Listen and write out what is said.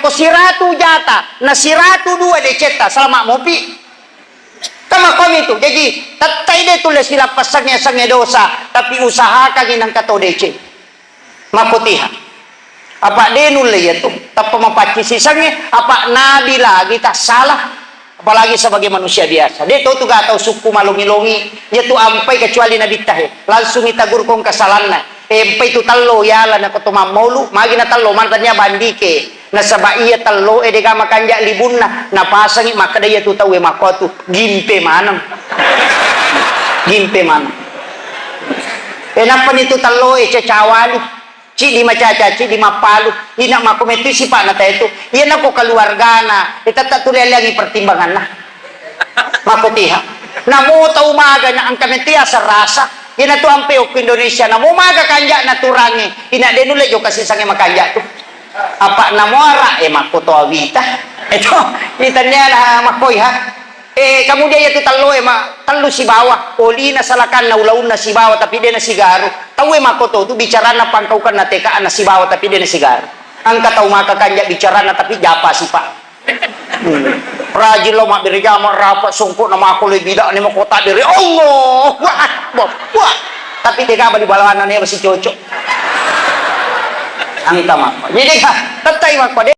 ko siratu jata, na siratu dua de ceta selama mopi. Kama kami itu, jadi tatay de tulis sila pasangnya dosa, tapi usahakan inang kato dece. Makutiha. Apa de nulay itu, tapi mapaci sisangnya, apa nabi lagi tak salah. Apalagi sebagai manusia biasa. Dia tahu gak tahu suku malungi-lungi. Dia tuh ampai kecuali Nabi Tahe. Langsung itagur kong kesalahan. Empai itu talo ya lah na kotoma maulu. Magi na talo mantannya bandike. Na sabaiya talo edega makanja libunna. Na pasangi maka dia tuh tahu makatu gimpe manam. Gimpe manam. Enapan itu talo cecawali. Ci di macaca, ci di mapalu, ina makometi si pak nata itu, iya nako keluarga na, kita tak tulis lagi pertimbangan na, makotiha. Namu tahu maga na ang kamitia sa rasa, ina tu ampe ok Indonesia, namu maga kanja na turangi, ina denule jo kasi sange makanja tu, apa namora makoto awita, itu itanya na makoy ha. Kamu dia itu talo talo si bawah oli na salakan na ulaun na si bawah tapi dia na sigaro tahu makoto tu bicara na pangkaukan na tekaan na si bawah tapi dia na sigaro ang kataw makakanya bicara na tapi japa si pak rajin lo mak diri jamar rapat sungkuk na makuloy bidak ni makota diri Allah wah tapi teka ba di balawan na niya si cocok ang tama jadi tatay makpade